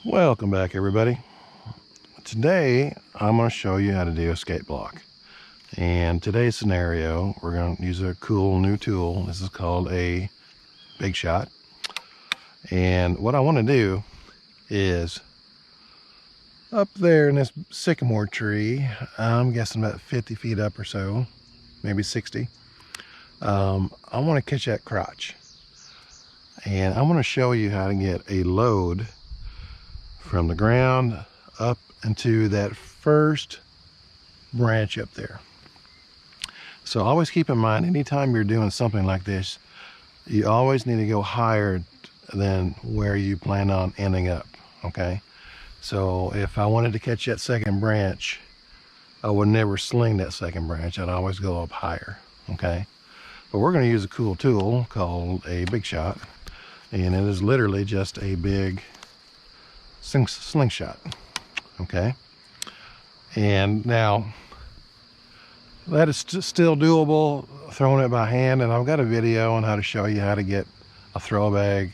Welcome back, everybody. Today I'm going to show you how to do a skate block. And today's scenario, we're going to use a cool new tool. This is called a Big Shot. And what I want to do is up there in this sycamore tree, I'm guessing about 50 feet up or so, maybe 60. I want to catch that crotch. And I want to show you how to get a load from the ground up into that first branch up there. So always keep in mind, anytime you're doing something like this, you always need to go higher than where you plan on ending up, okay? So if I wanted to catch that second branch, I would never sling that second branch. I'd always go up higher, okay? But we're going to use a cool tool called a Big Shot, and it is literally just a big slingshot, okay? And now that is still doable, throwing it by hand, and I've got a video on how to show you how to get a throw bag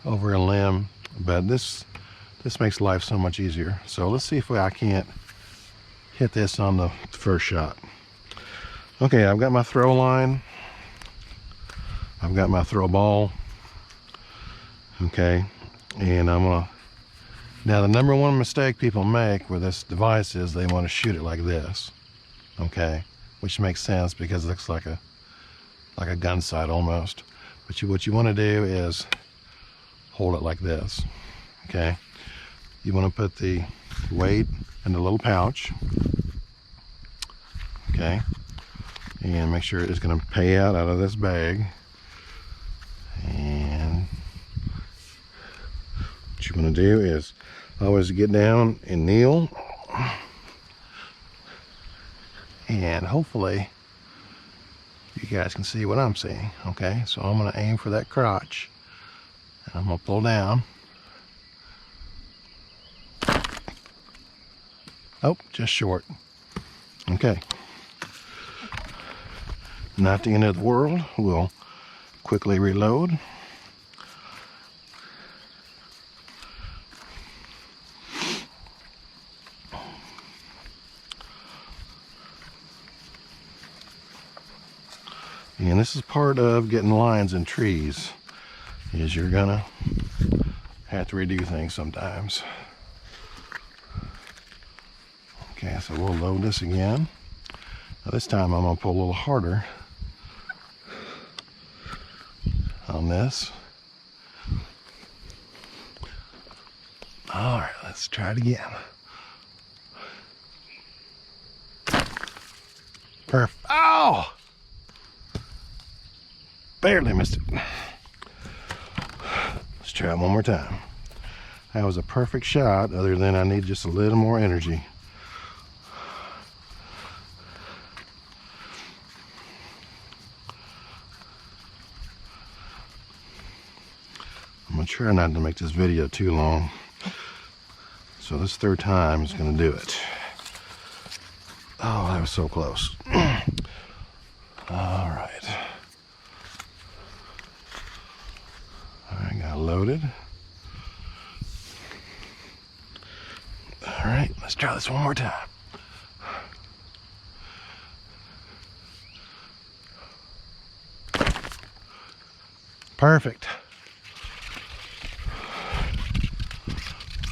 over a limb, but this makes life so much easier. So let's see if I can't hit this on the first shot. Okay, I've got my throw line, I've got my throw ball, okay, and I'm gonna. Now the number one mistake people make with this device is they want to shoot it like this, okay, which makes sense because it looks like a gun sight almost. But what you want to do is hold it like this, okay. You want to put the weight in the little pouch, okay, and make sure it's going to pay out of this bag. And what you want to do is always get down and kneel, and hopefully you guys can see what I'm seeing, okay? So I'm going to aim for that crotch, and I'm going to pull down. Oh, just short. Okay. Not the end of the world. We'll quickly reload. And this is part of getting lines in trees, is you're gonna have to redo things sometimes. Okay, so we'll load this again. Now this time I'm gonna pull a little harder on this. All right, let's try it again. Perfect. Oh! Barely missed it. Let's try it one more time. That was a perfect shot, other than I need just a little more energy. I'm gonna try not to make this video too long. So this third time is gonna do it. Oh, that was so close. All right. I got loaded. All right, let's try this one more time. Perfect.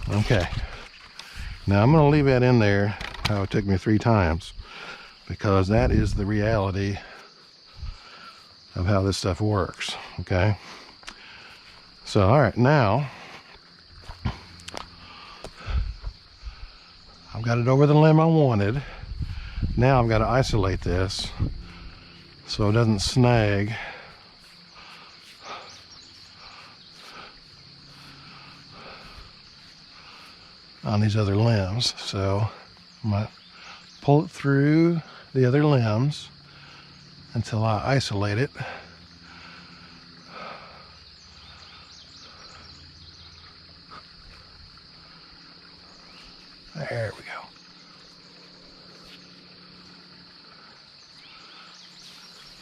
Okay. Now I'm going to leave that in there how it took me 3 times, because that is the reality of how this stuff works, okay? So, all right, now I've got it over the limb I wanted. Now I've got to isolate this so it doesn't snag on these other limbs. So I'm going to pull it through the other limbs until I isolate it. There we go.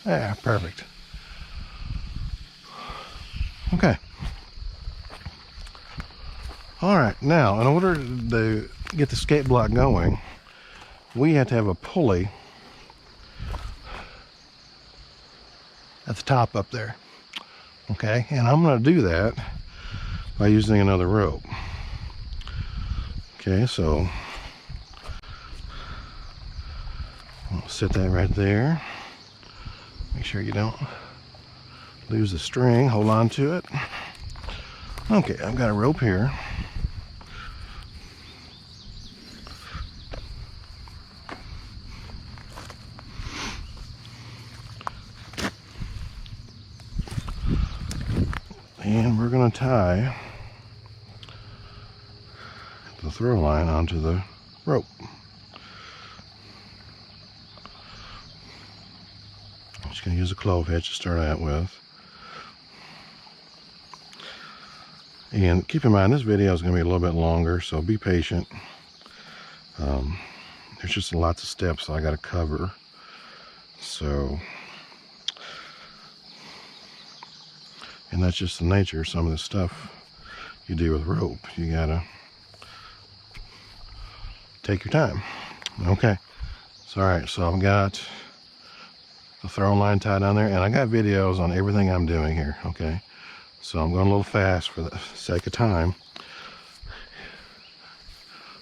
Yeah, perfect. Okay. All right, now in order to get the skate block going, we have to have a pulley at the top up there. Okay, and I'm going to do that by using another rope. Okay, so I'll set that right there. Make sure you don't lose the string. Hold on to it. Okay, I've got a rope here. And we're going to tie the throw line onto the rope. I'm just going to use a clove hitch to start out with. And keep in mind, this video is going to be a little bit longer, so be patient. There's just lots of steps I got to cover. So, and that's just the nature of some of the stuff you do with rope. You got to take your time. Okay. So, all right, so I've got the throw line tied down there, and I got videos on everything I'm doing here. Okay. So I'm going a little fast for the sake of time.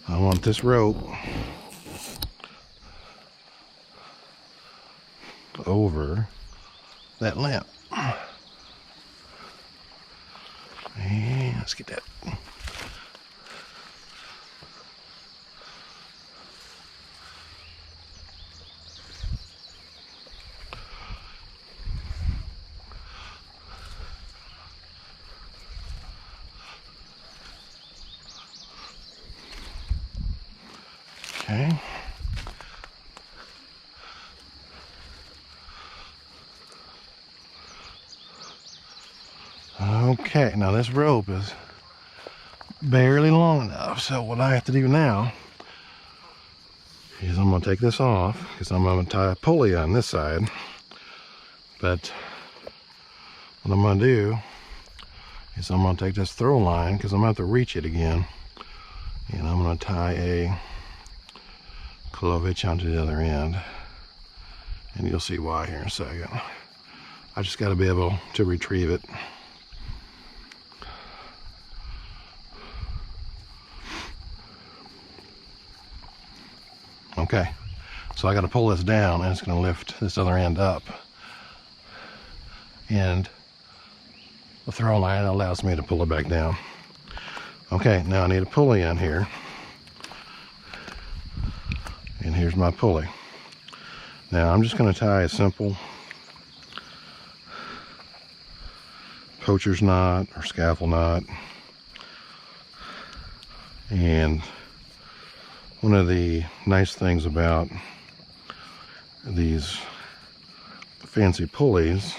I want this rope over that lamp. And let's get that. Okay. Okay, now this rope is barely long enough, so what I have to do now is I'm going to take this off because I'm going to tie a pulley on this side. But what I'm going to do is I'm going to take this throw line because I'm going to have to reach it again, and I'm going to tie a clove hitch onto the other end, and you'll see why here in a second. I just got to be able to retrieve it. Okay, so I got to pull this down, and it's going to lift this other end up, and the throw line allows me to pull it back down. Okay, now I need a pulley on here. And here's my pulley. Now I'm just going to tie a simple poacher's knot or scaffold knot. And one of the nice things about these fancy pulleys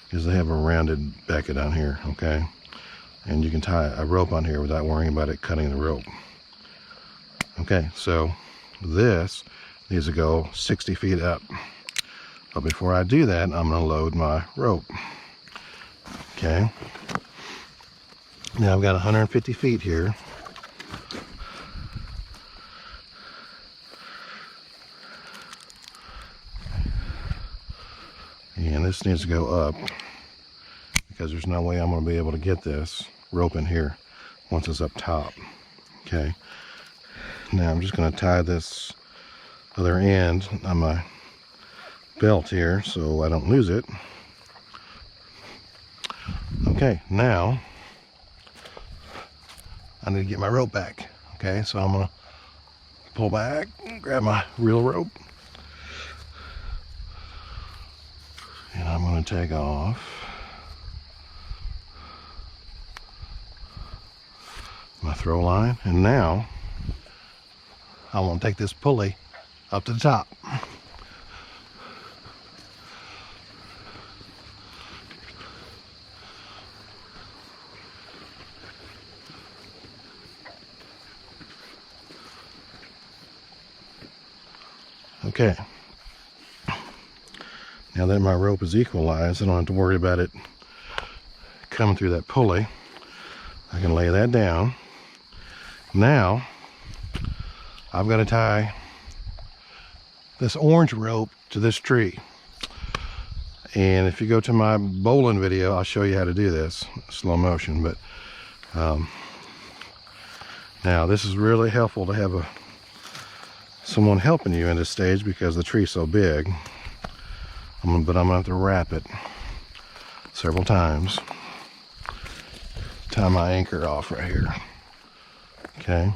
is they have a rounded becket on here, okay? And you can tie a rope on here without worrying about it cutting the rope. Okay, so this needs to go 60 feet up. But before I do that, I'm going to load my rope. Okay. Now I've got 150 feet here. And this needs to go up because there's no way I'm going to be able to get this rope in here once it's up top. Okay. Now I'm just going to tie this other end on my belt here so I don't lose it. Okay, now I need to get my rope back. Okay, so I'm going to pull back, grab my real rope, and I'm going to take off my throw line, and now I want to take this pulley up to the top. Okay. Now that my rope is equalized, I don't have to worry about it coming through that pulley. I can lay that down, Now I've got to tie this orange rope to this tree. And if you go to my bowling video, I'll show you how to do this, slow motion. But now this is really helpful to have someone helping you in this stage because the tree's so big. But I'm gonna have to wrap it several times. Tie my anchor off right here. Okay.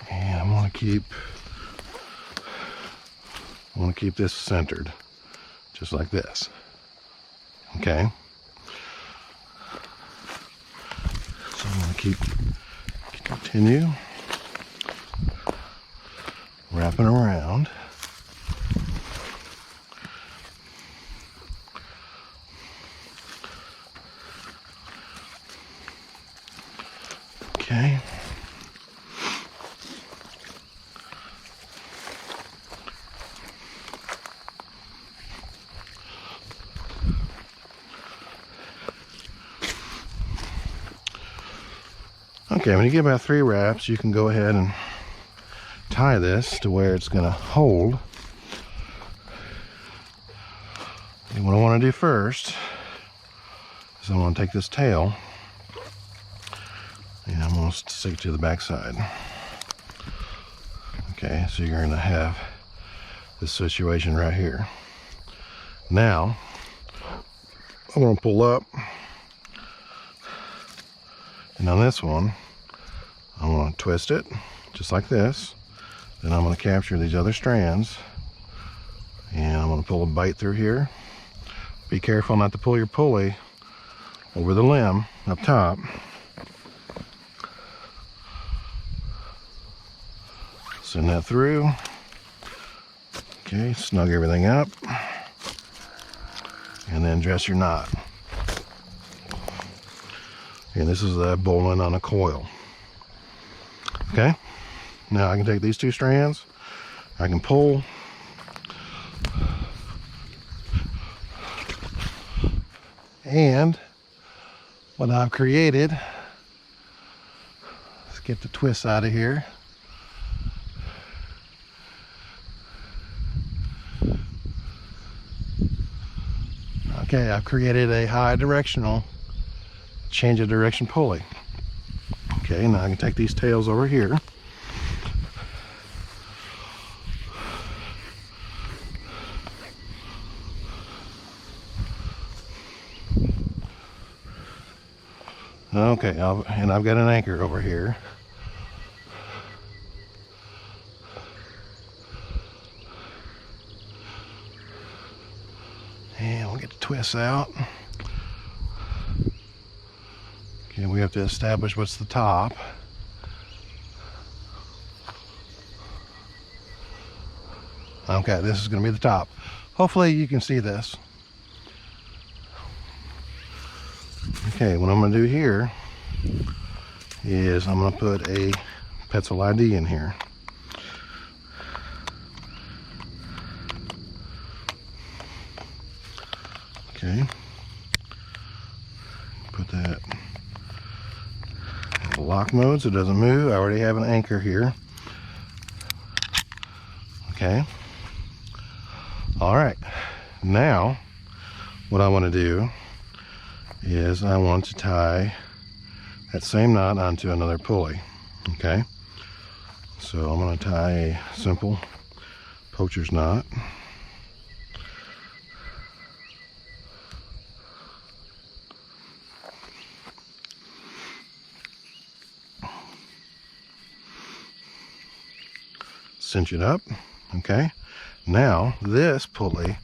And I want to keep this centered, just like this. Okay. So I'm going to continue wrapping around. Okay. Okay, when you get about 3 wraps, you can go ahead and tie this to where it's going to hold. And what I want to do first is I want to take this tail and I'm going to stick it to the back side. Okay, so you're going to have this situation right here. Now, I'm going to pull up, and on this one, I'm going to twist it just like this. Then I'm going to capture these other strands, and I'm going to pull a bite through here. Be careful not to pull your pulley over the limb up top. Send that through. Okay, snug everything up, and then dress your knot. And this is the bowline on a coil. Okay, now I can take these 2 strands, I can pull, and what I've created, let's get the twists out of here. Okay, I've created a high directional change of direction pulley. Okay, now I can take these tails over here. Okay, and I've got an anchor over here. And we'll get the twists out. Okay, we have to establish what's the top. Okay, this is going to be the top. Hopefully you can see this. Okay, what I'm going to do here is I'm going to put a pencil ID in here. Okay, put that in lock mode so it doesn't move. I already have an anchor here. Okay, all right, now what I want to do is I want to tie that same knot onto another pulley. Okay, so I'm going to tie a simple poacher's knot. Cinch it up. Okay, now this pulley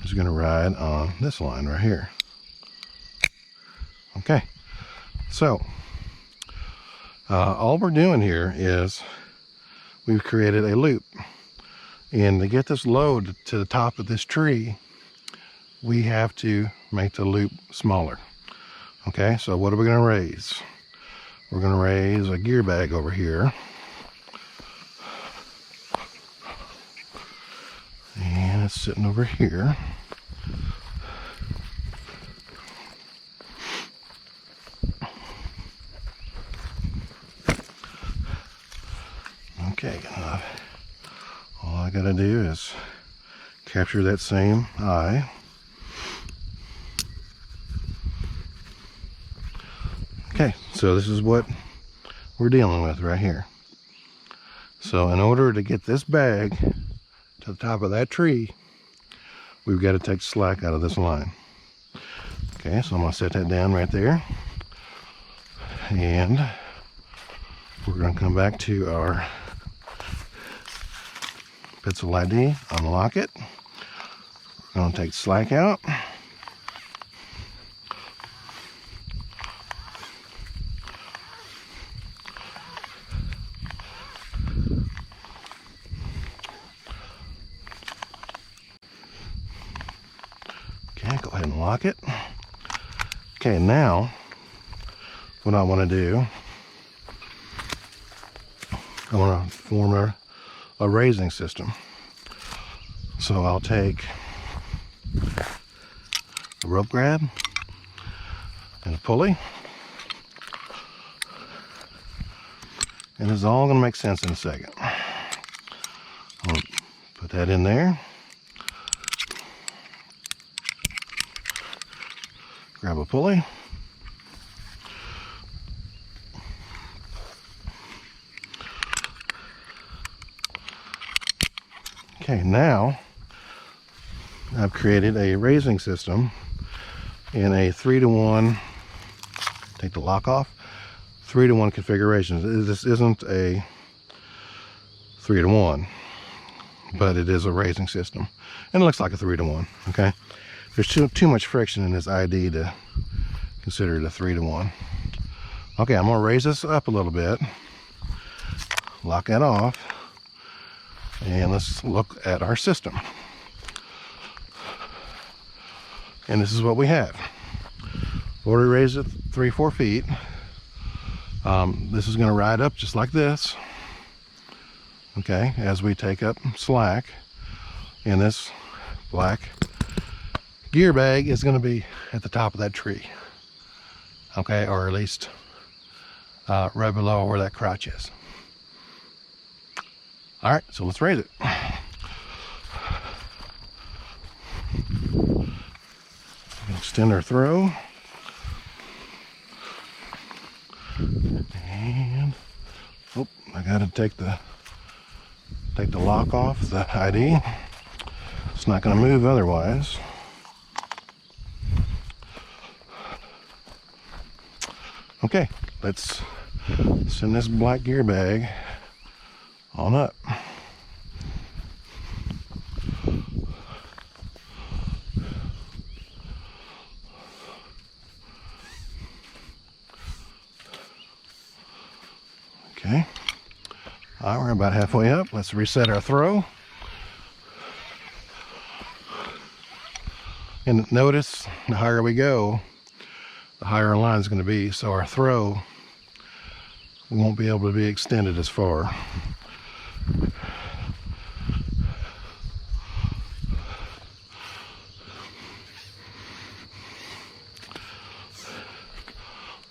is going to ride on this line right here. Okay, so all we're doing here is we've created a loop, and to get this load to the top of this tree we have to make the loop smaller. Okay, so what are we going to raise? We're going to raise a gear bag over here, and it's sitting over here. got to do is capture that same eye. Okay, so this is what we're dealing with right here. So in order to get this bag to the top of that tree, we've got to take slack out of this line. Okay, so I'm going to set that down right there. And we're going to come back to our pencil ID, unlock it. We're going to take slack out. Okay, go ahead and lock it. Okay, now what I want to do, I want to form a raising system. So I'll take a rope grab and a pulley, and it's all going to make sense in a second. I'm going to put that in there, grab a pulley, okay, now I've created a raising system in a 3-to-1, take the lock off, 3-to-1 configuration. This isn't a 3-to-1, but it is a raising system. And it looks like a 3-to-1, okay? There's too much friction in this ID to consider it a 3-to-1. Okay, I'm gonna raise this up a little bit, lock that off, and let's look at our system. And this is what we have. Already raised it 3-4 feet. This is going to ride up just like this. Okay, as we take up slack. And this black gear bag is going to be at the top of that tree. Okay, or at least right below where that crotch is. All right, so let's raise it. Extend our throw. And oh, I gotta take the lock off the ID. It's not gonna move otherwise. Okay, let's send this black gear bag on up. Okay, all right, we're about halfway up. Let's reset our throw. And notice, the higher we go, the higher our line is going to be. So our throw, we won't be able to be extended as far.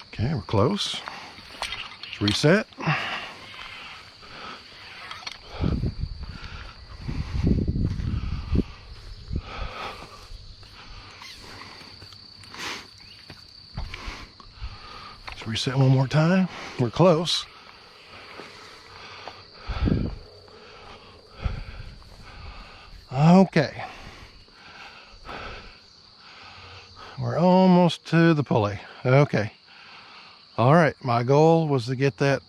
Okay, we're close. Let's reset. Let's reset one more time. We're close. Okay. We're almost to the pulley. Okay. All right, my goal was to get that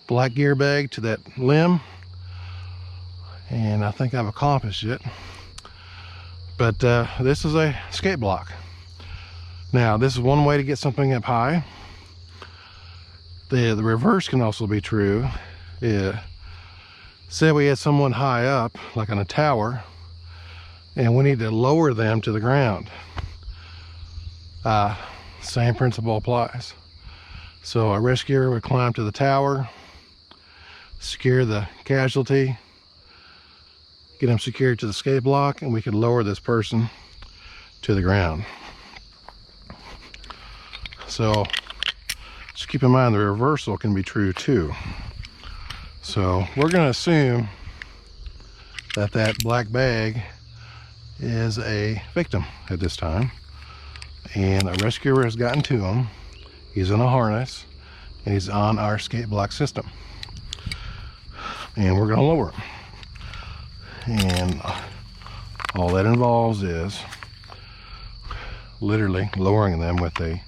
black gear bag to that limb, and I think I've accomplished it. But this is a skate block. Now, this is one way to get something up high. The reverse can also be true. Say we had someone high up, like on a tower, and we need to lower them to the ground. Same principle applies. So a rescuer would climb to the tower, secure the casualty, get them secured to the skate block, and we could lower this person to the ground. So just keep in mind the reversal can be true too. So we're going to assume that black bag is a victim at this time, and a rescuer has gotten to him. He's in a harness and he's on our skate block system, and we're going to lower him. And all that involves is literally lowering them with a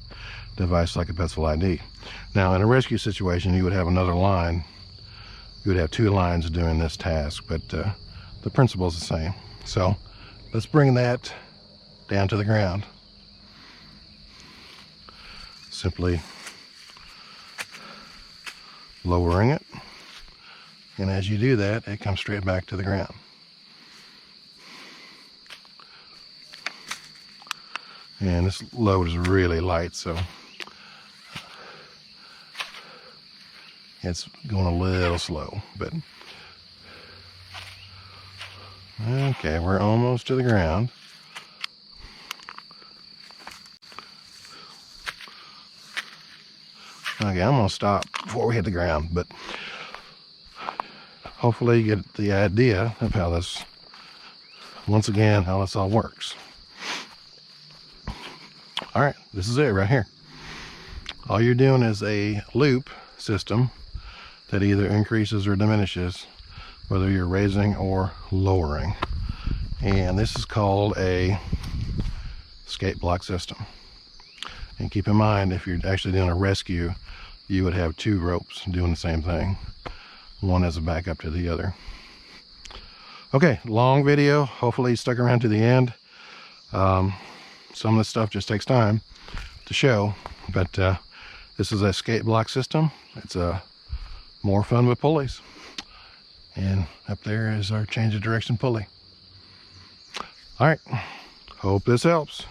device like a pencil ID. Now, in a rescue situation, you would have another line. You would have two lines doing this task, but the principle is the same. So let's bring that down to the ground. Simply lowering it, and as you do that, it comes straight back to the ground. And this load is really light, so it's going a little slow, but okay, we're almost to the ground. Okay, I'm gonna stop before we hit the ground, but hopefully you get the idea of how this, once again, how this all works. All right, this is it right here. All you're doing is a loop system that either increases or diminishes, whether you're raising or lowering. And this is called a skate block system. And keep in mind, if you're actually doing a rescue, you would have two ropes doing the same thing, one as a backup to the other. Okay, long video. Hopefully you stuck around to the end. Some of this stuff just takes time to show, but this is a skate block system. It's more fun with pulleys. And up there is our change of direction pulley. All right, hope this helps.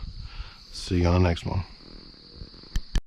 See you on the next one.